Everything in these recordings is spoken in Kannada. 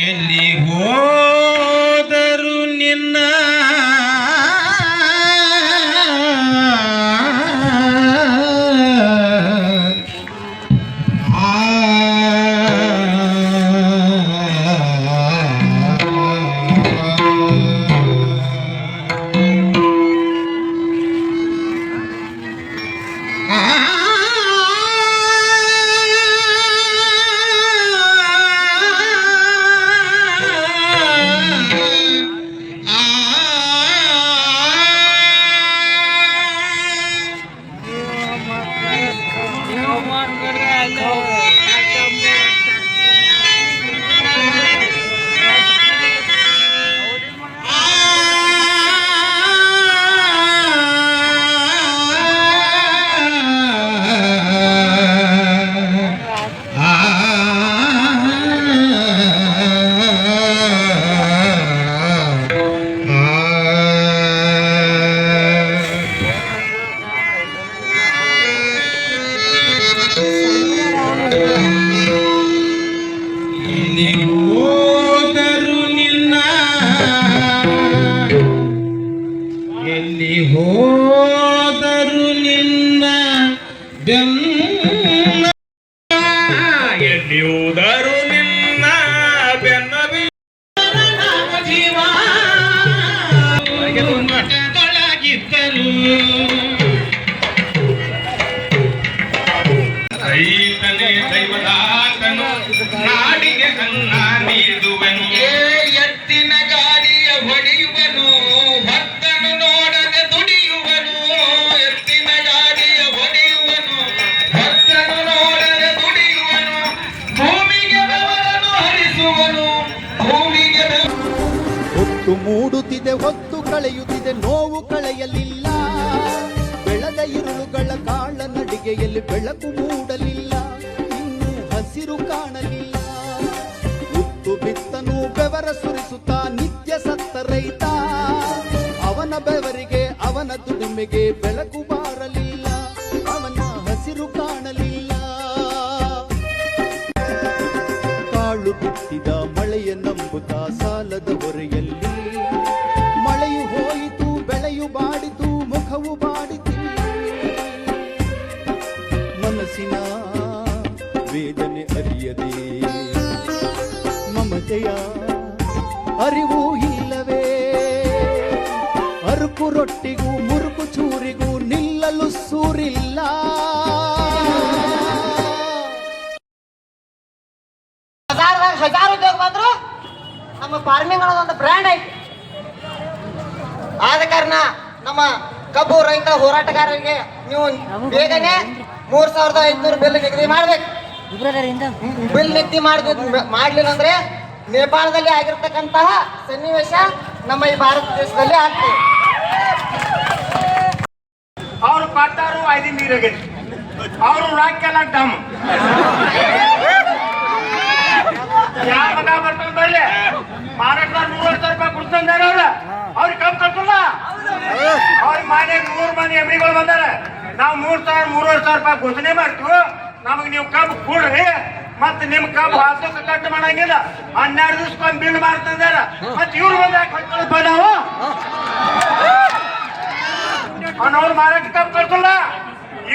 ಎಲ್ಲಿ ಹೋದರು ನಿನ್ನ ಎಲ್ಲಿ ಹೋದರು ನಿನ್ನ ಬೆನ್ನ ಎಲ್ಲಿ ಹೋದರು ನಿನ್ನ ಬೆನ್ನ ಜೀವ ಮಠದೊಳಗಿದ್ದರು ರೈತನೇ ದೈವದಾತನು ನಾಡಿಗೆ ಅನ್ನ ನೀಡುವನು ಎತ್ತಿನ ಗಾಡಿಯ ಹೊಡೆಯುವನು ಭಕ್ತನು ನೋಡದೆ ದುಡಿಯುವನು ಎತ್ತಿನ ಗಾಡಿಯ ಹೊಡೆಯುವನು ಭಕ್ತನು ನೋಡದೆ ದುಡಿಯುವನು ಭೂಮಿಗೆ ಬೆವರನ್ನು ಹರಿಸುವನು ಭೂಮಿಗೆ ಹೊತ್ತು ಮೂಡುತ್ತಿದೆ ಹೊತ್ತು ಕಳೆಯುತ್ತಿದೆ ನೋವು ಕಳೆಯಲಿಲ್ಲ ಬೆಳೆದ ಇರುಳುಗಳ ಕಾಳ ನಡಿಗೆಯಲ್ಲಿ ಬೆಳಕು ಮೂಡಲಿಲ್ಲ ಇನ್ನು ಹಸಿರು ಕಾಣಲಿಲ್ಲ ಉತ್ತು ಬಿತ್ತನು ಬೆವರ ಸುರಿಸುತ್ತಾ ನಿತ್ಯ ಸತ್ತ ರೈತ ಅವನ ಬೆವರಿಗೆ ಅವನ ದುಡಿಮೆಗೆ ಬೆಳಕು ಬಾರಲಿಲ್ಲ ಅವನ ಹಸಿರು ಕಾಣಲಿಲ್ಲ ಕಾಳು ಬಿತ್ತಿದ ಮಳೆಯ ನಂಬುತ್ತಾ ಸಾಲದ ಹೊರೆಯಲ್ಲಿ ಮಳೆಯು ಹೋಯಿತು ಬೆಳೆಯು ಬಾಡಿತು ಮುಖವು ಬಾಡಿತು ಮನಸ್ಸಿನ ವೇದನೆ ಅರಿಯದೆ ಮಮತೆಯ ಅರಿವು ಇಲ್ಲವೇ ಅರುಕು ರೊಟ್ಟಿಗೂ ಮುರುಕು ಚೂರಿಗೂ ನಿಲ್ಲಲು ಸೂರಿಲ್ಲ ಹಜಾರ್ ಉದ್ಯೋಗ ಬಂದ್ರು ನಮ್ಮ ಫಾರ್ಮಿಂಗ್ ಅನ್ನೋದೊಂದು ಬ್ರ್ಯಾಂಡ್ ಐತಿ. ಆದ ಕಾರಣ ನಮ್ಮ ಕಬ್ಬು ರೈತ ಹೋರಾಟಗಾರರಿಗೆ ನೀವು ಬೇಗನೆ 3500 ಬಿಲ್ ನಿಗದಿ ಮಾಡ್ಬೇಕು. ಬಿಲ್ ನಿಗದಿ ಮಾಡ್ಲಿಲ್ಲ ಅಂದ್ರೆ ನೇಪಾಳದಲ್ಲಿ ಆಗಿರ್ತಕ್ಕಂತಹ ಸನ್ನಿವೇಶ ನಮ್ಮ ಈ ಭಾರತ ದೇಶದಲ್ಲಿ ಆಗ್ತದೆ. ಅವ್ರು ಕೊಟ್ಟಾರು 5 ನೀರಿಗೆ ಅವರು ರಾಕೆಲ್ಲ ಡಮ್ ಯಾವ ಮಗ ಬರ್ತಾನೆ ಬರ್ಲಿ ಮಾರಾಟದಾರ 3,00,000 ರೂಪಾಯಿ ಕೊಡ್ತಾರ ಅವ್ರಿಗೆ ಕಬ್ಬು ಕಳ್ಸಲ್ಲ. ಅವ್ರ ಮನೆಗೆ 3 ಮಂದಿ ಎಮ್ಮಿಗಳು ಬಂದಾರ. ನಾವು 3,000-3,500 ರೂಪಾಯಿ ಘೋಷಣೆ ಮಾಡ್ತೀವಿ. ನಮಗೆ ನೀವು ಕಬ್ಬು ಕೊಡ್ರಿ ಮತ್ತೆ ನಿಮ್ ಕಬ್ಬು ಹಾಸಕ್ಕೆ ಕಟ್ ಮಾಡಂಗಿಲ್ಲ. 12 ದಿವ್ಸಕ್ಕೊಂದು ಬಿಲ್ ಮಾಡ್ತಿದಾರ. ಮತ್ತೆ ಇವ್ರು ಬಂದು ಯಾಕೆ ಹೊಯ್ಕೊಳಪ್ಪ ನಾವು ಅವ್ರ ಮಾರಾಟ ಕಬ್ಬು ಕಳ್ಸಲ್ಲ.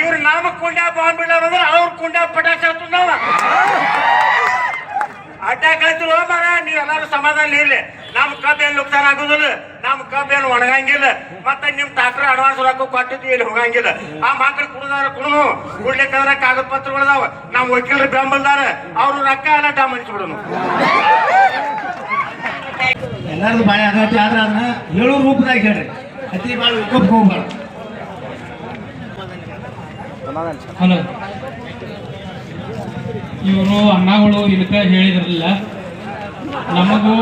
ಇವ್ರು ನಮಗ್ ಕುಂಡ್ಯಾ ಬಾಂಬ್ ಬಿಡೋರು ಅಂದ್ರೆ ಅವ್ರ ಕುಂಡ್ಯಾ ಪಟಾಕ ಹಚ್ಚ ನಾವ ಅಟ್ಯಾಕ್ ಆಯ್ತು ಮರ. ನೀವೆಲ್ಲರೂ ಸಮಾಧಾನ ಇರ್ಲಿ. ನಮ್ ಕಬ್ಬು ಏನು ನುಕ್ಸಾನ ಆಗುದಿಲ್ಲ. ನಮ್ ಕಬ್ಬು ಏನು ಒಣಗಂಗಿಲ್ಲ. ಮತ್ತೆ ನಿಮ್ ಟ್ಯಾಕ್ಟರ್ ಅಡ್ವಾನ್ಸ್ ರೊಕ್ಕ ಕೊಟ್ಟಿದ್ವಿ ಇಲ್ಲಿ ಹೋಗಂಗಿಲ್ಲ. ಆ ಮಕ್ಳು ಕುಡ್ದಾರ ಕುಡ್ನು ಕುಡ್ಲಿಕ್ಕಂದ್ರ ಕಾಗದ ಪತ್ರಗಳದಾವ. ನಮ್ ವಕೀಲರು ಬೆಂಬಲ್ದಾರ ಅವ್ರು ರೊಕ್ಕ ಎಲ್ಲ ಡಾಮ್ ಹಂಚ್ಬಿಡೋನು. ಎಲ್ಲಾರ್ದು ಬಾಳೆ ಆಗತ್ತೆ. ಆದ್ರೆ ಅದನ್ನ ಹೇಳೋ ರೂಪದಾಗ ಹೇಳ್ರಿ. ಅತಿ ಬಾಳ ಉಪಕ್ಕೆ ಹೋಗ್ಬಾರ್ದು. ಹಲೋ, ಇವರು ಅಣ್ಣಗಳು ಇಲ್ಕ ಹೇಳಿದ್ರಲ್ಲ, ನಮಗೂ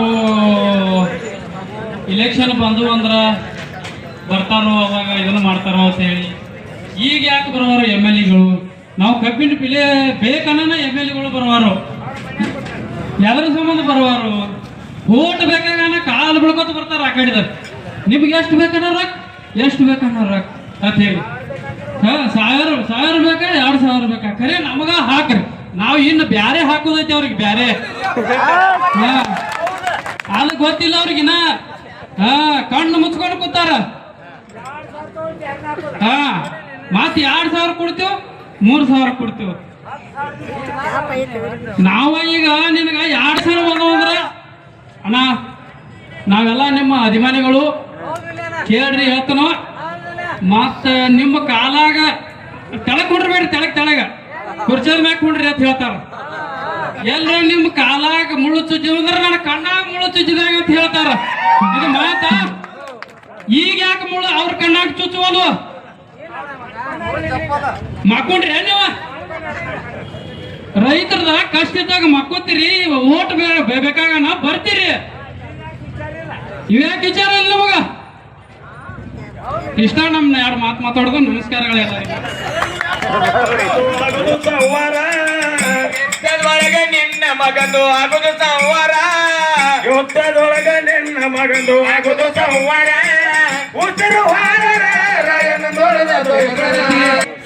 ಇಲೆಕ್ಷನ್ ಬಂದು ಅಂದ್ರೆ ಬರ್ತಾರೋ ಅವಾಗ ಇದನ್ನು ಮಾಡ್ತಾರೋ ಅಂತ ಹೇಳಿ ಈಗ ಯಾಕೆ ಬರುವಾರು ಎಮ್ ಎಲ್ ಎಗಳು? ನಾವು ಕಬ್ಬಿನ ಬೆಲೆ ಬೇಕನ್ನ ಎಮ್ ಎಲ್ ಎಗಳು ಬರುವಾರು. ಎದ್ರ ಸಂಬಂಧ ಬರುವಾರು? ಓಟ್ ಬೇಕಾಗ ಕಾಲು ಬಿಡ್ಕೊತ ಬರ್ತಾರ. ಆ ಕಡಿದಾರ ನಿಮ್ಗೆ ಎಷ್ಟು ಬೇಕನ್ನ ರೊಕ್ಕ, ಎಷ್ಟು ಬೇಕನ್ನ ರೊಕ್ಕ ಅಂತ ಹೇಳಿ 1000 ಬೇಕಾ 2000 ಬೇಕಾ ಖರೆ ನಮಗ ಹಾಕ್ರಿ. ನಾವು ಇನ್ನು ಬ್ಯಾರೆ ಹಾಕೋದೈತಿ ಅವ್ರಿಗೆ ಬ್ಯಾರೆ. ಅದು ಗೊತ್ತಿಲ್ಲ ಅವ್ರಿಗಿನ. ಕಣ್ಣು ಮುಚ್ಕೊಂಡು ಕೂತಾರ. ಮತ್ 2,000 ಕೊಡ್ತೀವಿ, 3,000 ಕೊಡ್ತೀವಿ. ನಾವ ಈಗ ನಿನಗ 2,000 ಬಂದವಂದ್ರ ಅಣ್ಣ ನಾವೆಲ್ಲ ನಿಮ್ಮ ಅಭಿಮಾನಿಗಳು ಕೇಳ್ರಿ ಹೇಳ್ತನೋ. ಮತ್ತ ನಿಮ್ಮ ಕಾಲಾಗ ತೆಳಗ್ ಕುಂಡ್ರಬೇಡ್ರಿ, ತೆಳಗ ಕುರ್ಚದ ಮ್ಯಾಗ ಕುಂಡ್ರಿ ಅಂತ ಹೇಳ್ತಾರ. ಎಲ್ರ ನಿಮ್ಮ ಕಾಲಾಗ ಮುಳ್ಳು ಚುಚ್ಚಿದ ಅಂದ್ರೆ ನನ್ನ ಕಣ್ಣಾಗ ಮುಳ್ಳು ಚುಚ್ಚಿದಾಗ ಅಂತ ಹೇಳ್ತಾರ. ಇದು ಮಾತ. ಈಗ ಯಾಕೆ ಮುಳ್ಳು ಅವ್ರ ಕಣ್ಣಾಗ ಚುಚ್ಚುವಲ್ವ? ಮಕ್ಕೊಂಡ್ರಿ ನೀವು ರೈತರದ ಕಷ್ಟ ಇದ್ದಾಗ ಮಕ್ಕೋತೀರಿ, ಓಟ್ ಬೇಕಾಗ ನಾ ಬರ್ತೀರಿ. ಇವ್ಯಾಕೆ ವಿಚಾರ ಇಲ್ಲ ನಮಗ? ಇಷ್ಟ ನಮ್ನ 2 ಮಾತು ಮಾತಾಡೋದು. ನಮಸ್ಕಾರಗಳೆಲ್ಲ. ಯುದ್ಧದೊಳಗೆ ನಿನ್ನ ಮಗಂದು ಆಗುದು ಸಂವಾರ, ಯುದ್ಧದೊಳಗ ನಿನ್ನ ಮಗಂದು ಆಗುದು ಸಂವಾರ.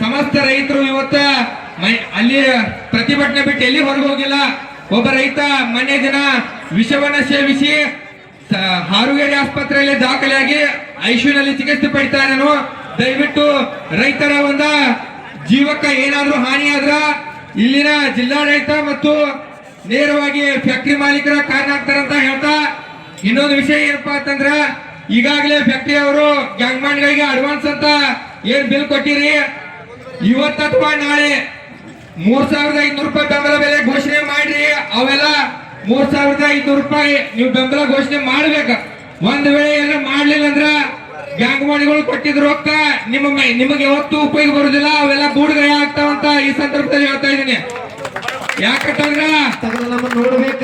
ಸಮಸ್ತ ರೈತರು ಇವತ್ತ ಅಲ್ಲಿ ಪ್ರತಿಭಟನೆ ಬಿಟ್ಟು ಎಲ್ಲಿ ಹೊರಗೆ ಹೋಗಿಲ್ಲ. ಒಬ್ಬ ರೈತ ಮೊನ್ನೆ ದಿನ ವಿಷವನ್ನ ಸೇವಿಸಿ ಹಾರುಗೇರಿ ಆಸ್ಪತ್ರೆಯಲ್ಲಿ ದಾಖಲಾಗಿ ಐಸಿಯುನಲ್ಲಿ ಚಿಕಿತ್ಸೆ ಪಡಿತಾ ಇದ್ದಾನು. ದಯವಿಟ್ಟು ರೈತರ ಒಂದ ಜೀವಕ್ಕೆ ಏನಾದ್ರೂ ಹಾನಿ ಆದ್ರ ಇಲ್ಲಿನ ಜಿಲ್ಲಾಡಳಿತ ಮತ್ತು ನೇರವಾಗಿ ಫ್ಯಾಕ್ಟರಿ ಮಾಲೀಕರ ಕಾರಣ ಆಗ್ತಾರಂತ ಹೇಳ್ತಾ, ಇನ್ನೊಂದು ವಿಷಯ ಏನಪ್ಪಾ ಅಂತಂದ್ರ ಈಗಾಗಲೇ ಫ್ಯಾಕ್ಟರಿ ಅವರು ಗ್ಯಾಂಗ್ಮ್ಯಾನ್ಗಳಿಗೆ ಅಡ್ವಾನ್ಸ್ ಅಂತ ಏನ್ ಬಿಲ್ ಕೊಟ್ಟಿರಿ, ಇವತ್ತು ಅಥವಾ ನಾಳೆ 3,500 ರೂಪಾಯಿ ಬೆಂಬಲ ಬೆಲೆ ಘೋಷಣೆ ಮಾಡ್ರಿ. ಅವೆಲ್ಲ 3,500 ರೂಪಾಯಿ ನೀವು ಬೆಂಬಲ ಘೋಷಣೆ ಮಾಡ್ಬೇಕ. ಒಂದ್ ವೇಳೆ ಎಲ್ಲ ಮಾಡ್ಲಿಲ್ಲ ಅಂದ್ರ ಗ್ಯಾಂಗ್ವಾಣಿಗಳು ಕೊಟ್ಟಿದ್ರು ರೊಕ್ಕ ನಿಮಗೆ ಯಾವತ್ತೂ ಉಪಯೋಗ ಬರುದಿಲ್ಲ. ಅವೆಲ್ಲ ಬೂಡ್ಗೈ ಆಗ್ತಾವಂತ ಈ ಸಂದರ್ಭದಲ್ಲಿ ಹೇಳ್ತಾ ಇದ್ದೀನಿ. ಯಾಕಂತಂದ್ರ ನಮ್ಮ ನೋಡ್ಬೇಕ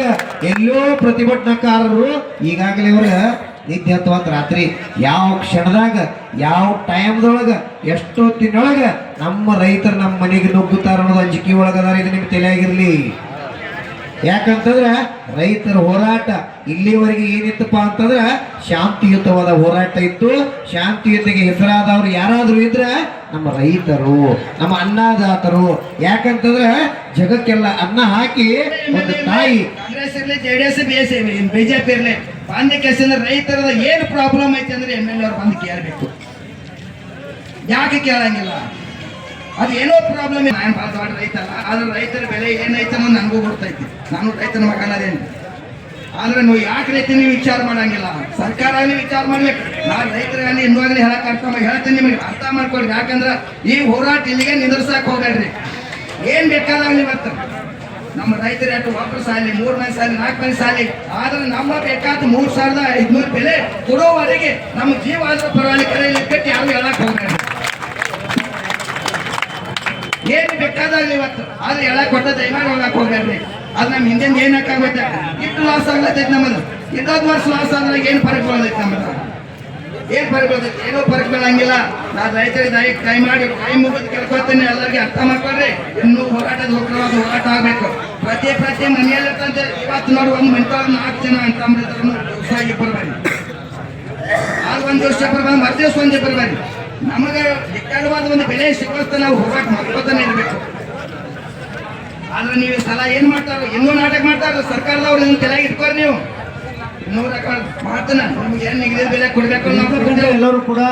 ಎಲ್ಲೋ ಪ್ರತಿಭಟನಾಕಾರರು ಈಗಾಗಲೇ ಅವ್ರ ನಿದ್ದೆ ಅಥವಾ ರಾತ್ರಿ ಯಾವ ಕ್ಷಣದಾಗ ಯಾವ ಟೈಮ್ದೊಳಗ ಎಷ್ಟೊತ್ತಿನೊಳಗ ನಮ್ಮ ರೈತರು ನಮ್ಮ ಮನೆಗೆ ನುಗ್ಗುತ್ತಾರ ಅನ್ನೋದು ಅಂಜಿಕೆ ಒಳಗದಾರ. ಇದು ನಿಮ್ಗೆ ತಲೆಯಾಗಿರ್ಲಿ. ಯಾಕಂತಂದ್ರ ರೈತರ ಹೋರಾಟ ಇಲ್ಲಿವರೆಗೆ ಏನಿತ್ತಪ್ಪ ಅಂತಂದ್ರ ಶಾಂತಿಯುತವಾದ ಹೋರಾಟ ಇತ್ತು. ಶಾಂತಿಯುತಿಗೆ ಹೆಸರಾದವ್ರು ಯಾರಾದ್ರೂ ಇದ್ರ ನಮ್ಮ ರೈತರು, ನಮ್ಮ ಅನ್ನದಾತರು. ಯಾಕಂತಂದ್ರ ಜಗಕ್ಕೆಲ್ಲ ಅನ್ನ ಹಾಕಿ ಒಂದು ತಾಯಿ ಕಾಂಗ್ರೆಸ್ ಇರ್ಲಿ, JDS ಬಿಜೆಪಿ ಇರ್ಲಿ, ಬಂದ ಕೇಸಿಂದ ರೈತರದ ಏನು ಪ್ರಾಬ್ಲಮ್ ಐತಿ ಅಂದ್ರೆ MLA ಅವ್ರು ಬಂದು ಕೇಳಬೇಕು. ಯಾಕೆ ಕೇಳಂಗಿಲ್ಲ? ಅದು ಏನೋ ಪ್ರಾಬ್ಲಮ್. ನಾನು ಭಾಳ ದೊಡ್ಡ ರೈತ ಅಲ್ಲ, ಆದ್ರೆ ರೈತರ ಬೆಲೆ ಏನೈತೆ ಅನ್ನೋದು ನನಗೂ ಗೊತ್ತೈತಿ. ನಾನು ರೈತನ ಮಗನದೇನು. ಆದ್ರೆ ನೀವು ಯಾಕೆ ರೈತ ನೀವು ವಿಚಾರ ಮಾಡಂಗಿಲ್ಲ? ಸರ್ಕಾರ ವಿಚಾರ ಮಾಡ್ಬೇಕು. ನಾನು ರೈತರಲ್ಲಿ ಇನ್ನುವಾಗಲೇ ಹೇಳ್ತೀನಿ, ನಿಮಗೆ ಅರ್ಥ ಮಾಡ್ಕೊಳ್ರಿ. ಯಾಕಂದ್ರೆ ಈ ಹೋರಾಟ ಇಲ್ಲಿಗೆ ನಿಂದ್ರಸಾಕ್ ಹೋಗ್ಬೇಡ್ರಿ. ಏನ್ ಬೇಕಾದಾಗಲಿ ಇವತ್ತು ನಮ್ಮ ರೈತರು ಯಾಕೆ ಒಬ್ಬರು ಸಾಲಿ, 3 ಮಂದಿ ಸಾಲಿ, 4 ಮಂದಿ ಸಾಲಿ, ಆದ್ರೆ ನಮ್ಮ ಬೇಕಾದ 3,500 ಬೆಲೆ ಕೊಡೋವರೆಗೆ ನಮ್ಮ ಜೀವ ಆದ್ರೂ ಪರವಾಗಿ ಕರೆಯಲ್ಲಿ ಕಟ್ಟಿ ಯಾರು ಹೇಳಕ್ ಹೋಗ್ಬೇಡ್ರಿ. ಏನ್ ಬೇಕಾದಾಗಲಿ ಇವತ್ತು ಆದ್ರೆ ಹೇಳಕ್ ಕೊಟ್ಟ ದಯಮಾಡಿ ಹೋಗಕ್ ಹೋಗ್ಬೇಡ್ರಿ. ಅದು ನಮ್ಮ ಹಿಂದಿಂದ ಏನ್ ಹಾಕಾಗೈತೆ, ಇಟ್ಟು ಲಾಸ್ ಆಗ್ಲತ್ತೈತಿ ನಮ್ಮದು. ಇನ್ನೊಂದು ವರ್ಷ ಲಾಸ್ ಆದ್ರೆ ಏನ್ ಫರಕ್ ಬೀಳದೈತಿ ನಮ್ಮದು? ಏನ್ ಫರಕ್ ಬೀಳದೈತಿ? ಏನೋ ಫರಕ್ ಬೀಳಂಗಿಲ್ಲ. ನಾನು ರೈತರಿಗೆ ಕೈ ಮಾಡಿ ಕೈ ಮುಗಿದು ಕೇಳ್ಕೊತೀನಿ, ಎಲ್ಲರಿಗೆ ಅರ್ಥ ಮಾಡ್ಕೊಳ್ರಿ. ಇನ್ನೂ ಹೋರಾಟದ ಹೋರಾಟ ಆಗ್ಬೇಕು. ಪ್ರತಿ ಮನೆಯಲ್ಲಿರ್ತಂತ ಇವತ್ತು ನೋಡಿ ಒಂದು ಮೆಂಟಲ್ 4 ಜನ ಅಂತ ಉತ್ಸಾಹಿ ಬರ್ಬೇಡಿ. ಆಗ ಒಂದು ವರ್ಷ ಬರ್ಬಾರ್ದು, ಮರ್ದಿವ್ಸ ಒಂದೇ ಬರ್ಬೇಡಿ. ನಮಗೆ ಬೇಕಾದವಾದ ಒಂದು ಬೆಲೆ ಸಿಗೋತ್ತ ನಾವು ಹೋರಾಟ ಮಾಡ್ಕೋತಾನೆ ಇರಬೇಕು. ಆದ್ರೆ ನೀವು ಸಲ ಏನ್ ಮಾಡ್ತಾರೋ, ಇನ್ನೂ ನಾಟಕ ಮಾಡ್ತಾರ ಸರ್ಕಾರದವ್ರು. ನಿಮ್ಗೆ ತಲೆಗೆ ಇಟ್ಕೋರಿ ನೀವು. ಇನ್ನೂ ಮಾಡ್ತಾನ ನಿಮ್ಗೆ ಏನ್ ನಿಗದಿ ಬೆಲೆ ಕೊಡ್ಬೇಕು. ಎಲ್ಲರೂ ಕೂಡ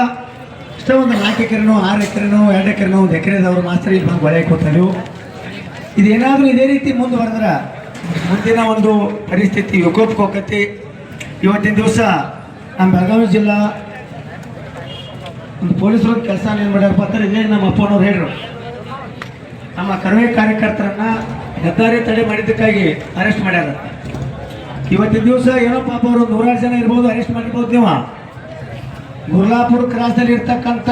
ಇಷ್ಟ ಒಂದು 4 ಎಕರೆನೋ 6 ಎಕರೆನೋ 2 ಎಕರೆನೋ 1 ಎಕರೆದವ್ರು ಮಾಸ್ಟರ್ ಇಲ್ಲಿ ಬಂದು ಬೆಳೆ ಕೊಟ್ಟರು. ಇದೇನಾದ್ರೂ ಇದೇ ರೀತಿ ಮುಂದುವರೆದ್ರ ಮುಂದಿನ ಒಂದು ಪರಿಸ್ಥಿತಿ ವಿಕೋಪಕ್ಕೆ ಹೋಗತಿ. ಇವತ್ತಿನ ದಿವಸ ನಮ್ಮ ಬೆಳಗಾವಿ ಜಿಲ್ಲಾ ಒಂದು ಪೊಲೀಸರು ಕೆಲಸ ಏನು ಮಾಡ್ಯಾರಪ್ಪ ಅಂದ್ರೆ ಇದೇ ನಮ್ಮ ಅಪ್ಪನವ್ರು ಹೇಳಿದ್ರು, ನಮ್ಮ ಕರ್ವೆ ಕಾರ್ಯಕರ್ತರನ್ನ ಹೆದ್ದಾರಿ ತಡೆ ಮಾಡಿದ್ದಕ್ಕಾಗಿ ಅರೆಸ್ಟ್ ಮಾಡ್ಯಾರ. ಇವತ್ತಿನ ದಿವಸ ಏನೋ ಪಾಪ ಅವರು 100 ಜನ ಇರ್ಬೋದು, ಅರೆಸ್ಟ್ ಮಾಡಿರ್ಬೋದು. ನೀವು ಗುರ್ಲಾಪುರ ಕ್ರಾಸ್ನಲ್ಲಿ ಇರ್ತಕ್ಕಂಥ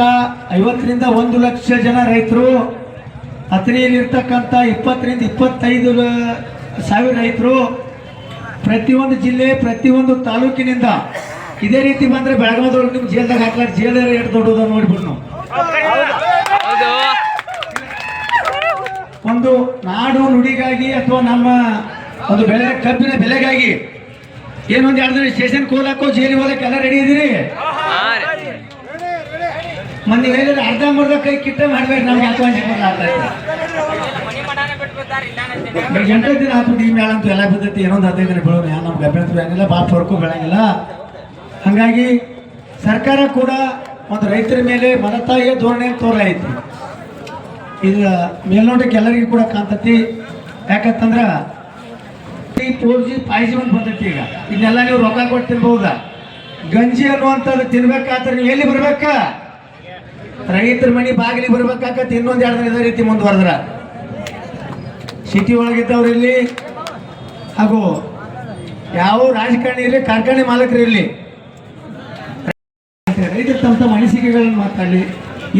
50ರಿಂದ 1 ಲಕ್ಷ ಜನ ರೈತರು, ಅಥಣಿಯಲ್ಲಿ ಇರ್ತಕ್ಕಂಥ 20ರಿಂದ 25 ಸಾವಿರ ರೈತರು, ಪ್ರತಿಯೊಂದು ಜಿಲ್ಲೆ ಪ್ರತಿಯೊಂದು ತಾಲೂಕಿನಿಂದ ಇದೇ ರೀತಿ ಬಂದ್ರೆ ಬೆಳಗಾವದೊಳಗೆ ನಿಮ್ಗೆ ಜೈಲ್ದಾಗ ಹಾಕ್ಲಾರ ಜೈಲೇ ಎಷ್ಟು ದೊಡ್ಡದ ನೋಡ್ಬಿಟ್ಟು ನಾವು ಒಂದು ನಾಡು ನುಡಿಗಾಗಿ ಅಥವಾ ನಮ್ಮ ಒಂದು ಬೆಳೆ ಕಬ್ಬಿನ ಬೆಲೆಗಾಗಿ ಏನೊಂದು 2 ದಿನ ಸ್ಟೇಷನ್ ಹೋಗ್ಲಾಕೋ ಜೈಲಿಗೆ ಹೋಗಕ್ಕೆ ಎಲ್ಲ ರೆಡಿ ಇದೀರಿ. ಮಂದಿ ಹೇಳಿದ್ರೆ ಅರ್ಧ ಕೈ ಕಿಟ್ಟ ಮಾಡ್ಬೇಕು. ನಮ್ಗೆ ಈಗ 8 ದಿನ ಹಾಕ್ಬಿಟ್ಟು ಈ ಮೇಳ ಅಂತೂ ಎಲ್ಲ ಬಿದ್ದೈತಿ, ಏನೊಂದು 15 ದಿನ ಬೀಳೋಣ, ನಮ್ಗೆ ಅಭ್ಯಂತರ ಏನಿಲ್ಲ, ಬಾಪ್ ಹೊರಕು ಬೆಳಂಗಿಲ್ಲ. ಹಾಗಾಗಿ ಸರ್ಕಾರ ಕೂಡ ಒಂದು ರೈತರ ಮೇಲೆ ಮನತಾಯಿಯ ಧೋರಣೆ ತೋರೈತಿ. ಇದು ಮೇಲ್ನೋಟಕ್ಕೆ ಎಲ್ಲರಿಗೂ ಕೂಡ ಕಾಣ್ತತಿ. ಯಾಕಂತಂದ್ರೆ 4G 5G ಒಂದು ಬಂದೈತಿ. ಈಗ ಇದನ್ನೆಲ್ಲ ನೀವು ರೊಕ್ಕ ಕೊಟ್ಟು ತಿನ್ಬಹುದಾ? ಗಂಜಿ ಅನ್ನುವಂಥದ್ದು ತಿನ್ಬೇಕಾದ್ರೆ ನೀವು ಎಲ್ಲಿ ಬರ್ಬೇಕ? ರೈತರ ಮನೆ ಬಾಗಿಲಿಗೆ ಬರ್ಬೇಕಾಗತ್ತೆ. ಇನ್ನೊಂದು 2 ದಿನ ಇದೇ ರೀತಿ ಮುಂದುವರೆದ್ರ ಸಿಟಿ ಒಳಗಿದ್ದವ್ರು ಇಲ್ಲಿ, ಹಾಗೂ ಯಾವ ರಾಜಕಾರಣಿ ಇರಲಿ, ಕಾರ್ಖಾನೆ ಮಾಲಕರು ಇರಲಿ, ರೈತರು ತಮ್ಮ ಅನಿಸಿಕೆಗಳನ್ನು ಮಾತಾಡಲಿ.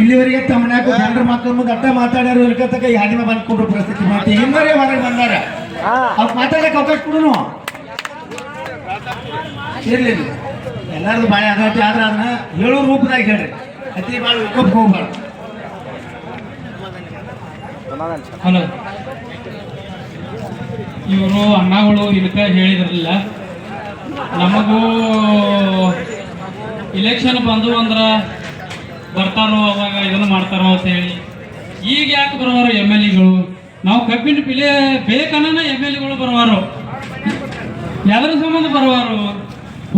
ಇಲ್ಲಿವರೆಗೆ ತಮ್ಮ ಜನರ ಮಕ್ಕಳ ಮುಂದೆ ಅಡ್ಡ ಮಾತಾಡ್ಯಾರು, ಇಲ್ಕತ್ತಕ ಈ ಹಾಡಿನ ಬಂದ್ಕೊಂಡ್ರು ಪರಿಸ್ಥಿತಿ ಮಾತಿ ಹಿಂದರೇ ಹೊರಗೆ ಬಂದಾರ. ಅವ್ರು ಮಾತಾಡಕ್ಕೆ ಅವಕಾಶ ಕೊಡೋನು ಇರ್ಲಿ. ಎಲ್ಲಾರ್ದು ಬಾಳೆ ಅದೈತಿ, ಆದ್ರೆ ಅದನ್ನ ಹೇಳೋ ರೂಪದಾಗ ಹೇಳ್ರಿ, ಅತಿ ಭಾಳ ಉಳ್ಕೊಪ್ ಹೋಗ್ಬಾರ್ದು. ಹಲೋ, ಇವರು ಅಣ್ಣಗಳು ಇದಕ್ಕೆ ಹೇಳಿದ್ರಲ್ಲ, ನಮಗೂ ಇಲೆಕ್ಷನ್ ಬಂದು ಅಂದ್ರೆ ಬರ್ತಾರೋ ಅವಾಗ ಇದನ್ನು ಮಾಡ್ತಾರೋ ಅಂತ ಹೇಳಿ ಈಗ ಯಾಕೆ ಬರುವಾರು MLA-ಗಳು? ನಾವು ಕಬ್ಬಿನ ಪಿಲೆ ಬೇಕನ್ನ MLA-ಗಳು ಬರುವಾರು. ಎದ್ರ ಸಂಬಂಧ ಬರುವಾರು?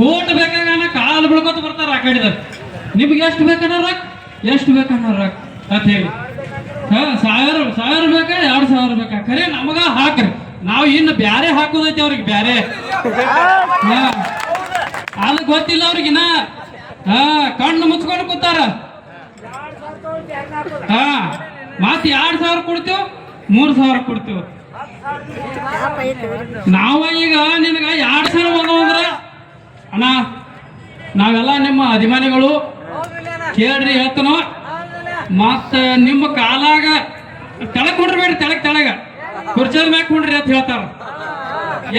ಓಟ್ ಬೇಕಾಗ ಕಾಲು ಬಿಳ್ಕೊತ ಬರ್ತಾರೆ ಆ ಕಡೆದ. ನಿಮ್ಗೆ ಎಷ್ಟು ಬೇಕನ್ನ ರೊಕ್ಕ, ಎಷ್ಟು ಬೇಕನ್ನ ರೊಕ್ಕ ಅಂತ ಹೇಳಿ, 1000 ಬೇಕಾ 2000 ಬೇಕಾ ಖರೆ ನಮಗ ಹಾಕ್ರಿ, ನಾವು ಇನ್ನು ಬ್ಯಾರೆ ಹಾಕೋದೈತಿ ಅವ್ರಿಗೆ ಬ್ಯಾರೆ. ಅದು ಗೊತ್ತಿಲ್ಲ ಅವ್ರಿಗಿನ. ಕಣ್ಣು ಮುಚ್ಕೊಂಡು ಕೂತಾರ. ಮತ್ 2000 ಕೊಡ್ತೀವಿ, 3000 ಕೊಡ್ತೀವಿ. ನಾವ ಈಗ ನಿನಗ 2000 ಬಂದವಂದ್ರ ಅಣ್ಣ ನಾವೆಲ್ಲ ನಿಮ್ಮ ಅಭಿಮಾನಿಗಳು ಕೇಳ್ರಿ ಹೇಳ್ತನೋ. ಮತ್ತ ನಿಮ್ಮ ಕಾಲಾಗ ತೆಳಗ್ ಕುಂಡ್ರಬೇಡ್ರಿ, ತೆಳಗ ಕುರ್ಚದ ಮ್ಯಾಗ ಕುಂಡ್ರಿ ಅಂತ ಹೇಳ್ತಾರ.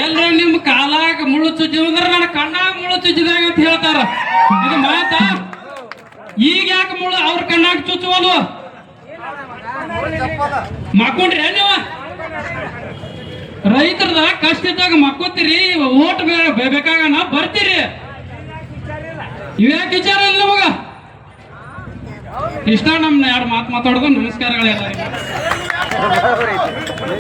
ಎಲ್ರ ನಿಮ್ಮ ಕಾಲಾಗ ಮುಳ್ಳು ಚುಚ್ಚಿದ ಅಂದ್ರೆ ನನ್ನ ಕಣ್ಣಾಗ ಮುಳ್ಳು ಚುಚ್ಚಿದಾಗ ಅಂತ ಹೇಳ್ತಾರ. ಇದು ಮಾತ. ಈಗ ಯಾಕೆ ಮುಳ್ಳು ಅವ್ರ ಕಣ್ಣಾಗ ಚುಚ್ಚುವಲ್ವ? ಮಕ್ಕೊಂಡ್ರಿ ನೀವು? ರೈತರದ ಕಷ್ಟ ಇದ್ದಾಗ ಮಕ್ಕೋತೀರಿ, ಓಟ್ ಬೇಕಾಗ ನಾ ಬರ್ತೀರಿ. ಇವ್ಯಾಕೆ ವಿಚಾರ ಇಲ್ಲ ನಮಗ? ಇಷ್ಟ. ನಮ್ಮ 2 ಮಾತು ಮಾತಾಡೋದು. ನಮಸ್ಕಾರಗಳೆಲ್ಲ.